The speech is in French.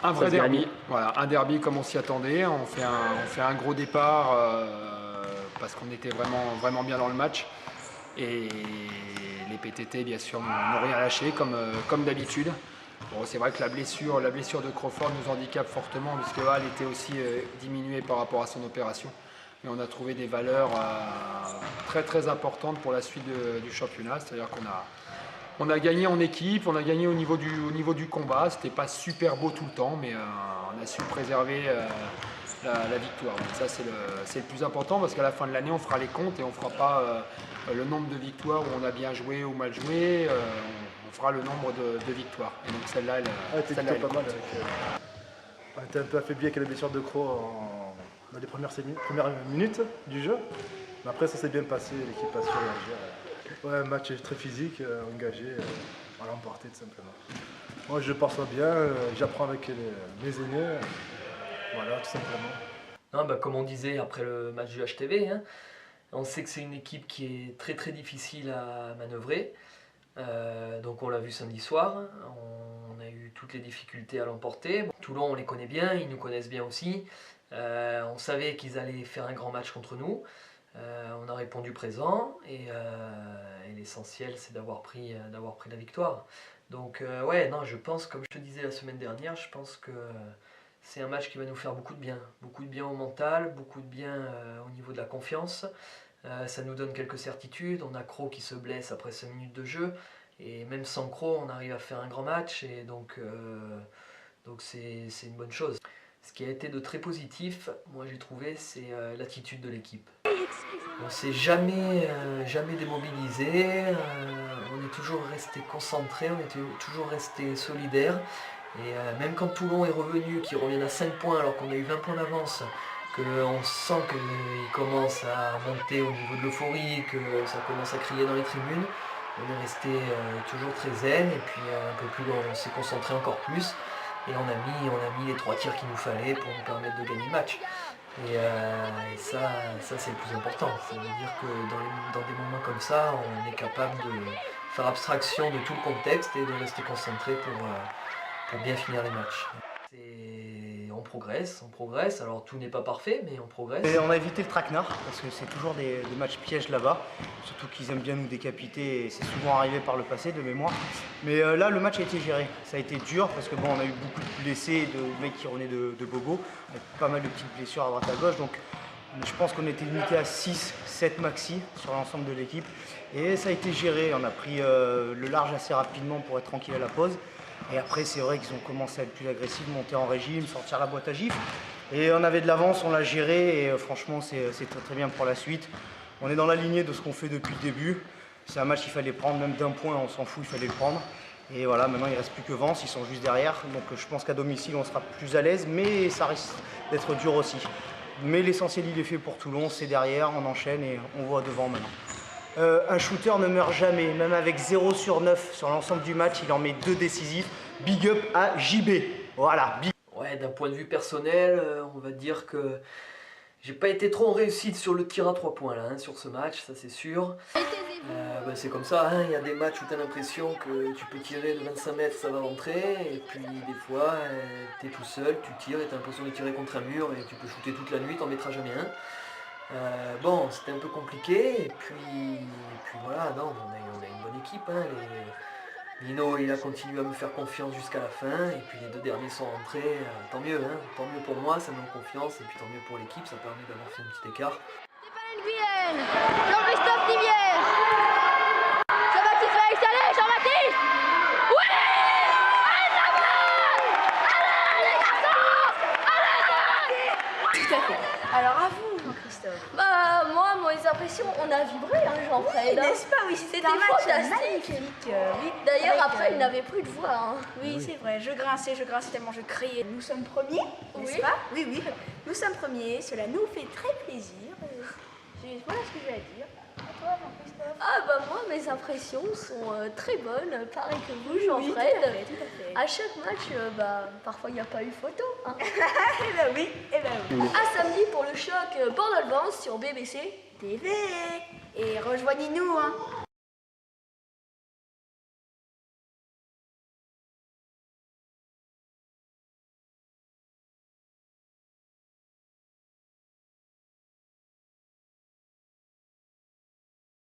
Un vrai derby, voilà, un derby comme on s'y attendait. On fait un gros départ parce qu'on était vraiment bien dans le match. Et les PTT, bien sûr, n'ont rien lâché comme d'habitude. Bon, c'est vrai que la blessure de Crawford nous handicape fortement puisque Hall était aussi diminué par rapport à son opération. Mais on a trouvé des valeurs très importantes pour la suite du championnat. C'est-à-dire on a gagné en équipe, on a gagné au niveau du combat. C'était pas super beau tout le temps, mais on a su préserver la victoire. Donc ça, c'est le plus important parce qu'à la fin de l'année, on fera les comptes et on fera pas le nombre de victoires où on a bien joué ou mal joué. On fera le nombre de victoires. Et donc celle-là, t'es plutôt pas mal avec. T'es un peu affaibli avec la blessure de Croc dans les premières minutes du jeu. Mais après, ça s'est bien passé, l'équipe a su réagir. Ouais, un match très physique, engagé, on l'a emporté tout simplement. Moi, je perçois bien, j'apprends avec mes aînés, voilà, tout simplement. Non, bah, comme on disait après le match du HTV, hein, on sait que c'est une équipe qui est très difficile à manœuvrer. Donc on l'a vu samedi soir, on a eu toutes les difficultés à l'emporter. Bon, Toulon, on les connaît bien, ils nous connaissent bien aussi. On savait qu'ils allaient faire un grand match contre nous. On a répondu présent et l'essentiel c'est d'avoir pris la victoire. Donc ouais, non, je pense, comme je te disais la semaine dernière, je pense que c'est un match qui va nous faire beaucoup de bien au mental, beaucoup de bien au niveau de la confiance. Ça nous donne quelques certitudes. On a Cro qui se blesse après 5 minutes de jeu et même sans Cro on arrive à faire un grand match et donc c'est une bonne chose. Ce qui a été de très positif, moi j'ai trouvé, c'est l'attitude de l'équipe. On ne s'est jamais démobilisé, on est toujours resté concentré, on était toujours resté solidaire. Et même quand Toulon est revenu, qu'ils reviennent à 5 points alors qu'on a eu 20 points d'avance, qu'on sent qu'ils commencent à monter au niveau de l'euphorie, que ça commence à crier dans les tribunes, on est resté toujours très zen et puis un peu plus on s'est concentré encore plus. Et on a mis les 3 tirs qu'il nous fallait pour nous permettre de gagner le match. Et ça c'est le plus important. Ça veut dire que dans des moments comme ça, on est capable de faire abstraction de tout le contexte et de rester concentré pour bien finir les matchs. On progresse, alors tout n'est pas parfait, mais on progresse. Et on a évité le traquenard, parce que c'est toujours des matchs pièges là-bas, surtout qu'ils aiment bien nous décapiter, et c'est souvent arrivé par le passé, de mémoire. Mais là, le match a été géré, ça a été dur, parce que bon, on a eu beaucoup de blessés, de mecs qui revenaient de Bobo, avec pas mal de petites blessures à droite à gauche, donc je pense qu'on était limité à 6-7 maxi sur l'ensemble de l'équipe, et ça a été géré, on a pris le large assez rapidement pour être tranquille à la pause. Et après, c'est vrai qu'ils ont commencé à être plus agressifs, monter en régime, sortir la boîte à gifles. Et on avait de l'avance, on l'a géré et franchement, c'est très bien pour la suite. On est dans la lignée de ce qu'on fait depuis le début. C'est un match qu'il fallait prendre, même d'un point, on s'en fout, il fallait le prendre. Et voilà, maintenant il ne reste plus que Vence, ils sont juste derrière. Donc je pense qu'à domicile, on sera plus à l'aise, mais ça risque d'être dur aussi. Mais l'essentiel, il est fait pour Toulon, c'est derrière, on enchaîne et on voit devant maintenant. Un shooter ne meurt jamais, même avec 0 sur 9 sur l'ensemble du match, il en met 2 décisifs. Big up à JB. Voilà. Ouais, d'un point de vue personnel, on va dire que j'ai pas été trop en réussite sur le tir à 3 points là, hein, sur ce match, ça c'est sûr. C'est comme ça, hein, il y a des matchs où tu as l'impression que tu peux tirer de 25 mètres, ça va rentrer, et puis des fois, tu es tout seul, tu tires et tu as l'impression de tirer contre un mur et tu peux shooter toute la nuit, t'en mettras jamais un. Bon, c'était un peu compliqué, et puis voilà, non, on a une bonne équipe. Hein, Nino, il a continué à me faire confiance jusqu'à la fin, et puis les 2 derniers sont rentrés, tant mieux, hein, tant mieux pour moi, ça me donne confiance, et puis tant mieux pour l'équipe, ça permet d'avoir fait un petit écart. Stéphane Nguyen, Jean-Christophe Nivière, Jean-Baptiste Félix, allez, Jean-Baptiste. Oui. Allez, ça va. Allez, les garçons. Allez. Tout à fait. Alors à vous, Jean-Christophe. Bah moi, mes impressions, on a vibré, hein, Jean-Fred. N'est-ce pas? Oui, c'était un match fantastique. Oui. D'ailleurs, après, il n'avait plus de voix. Hein. Oui, c'est vrai. Je grinçais tellement je criais. Nous sommes premiers, n'est-ce pas? Oui, oui. Nous sommes premiers. Cela nous fait très plaisir. Voilà ce que j'ai à dire. À toi, Jean-Christophe. Ah bah moi, mes impressions sont très bonnes, pareil que vous, Jean-Fred. Oui, tout à fait. À chaque match, parfois il n'y a pas eu photo. Hein. Eh ben oui, À samedi pour le choc Bordeaux-Vence sur BBC TV. Et rejoignez-nous, hein.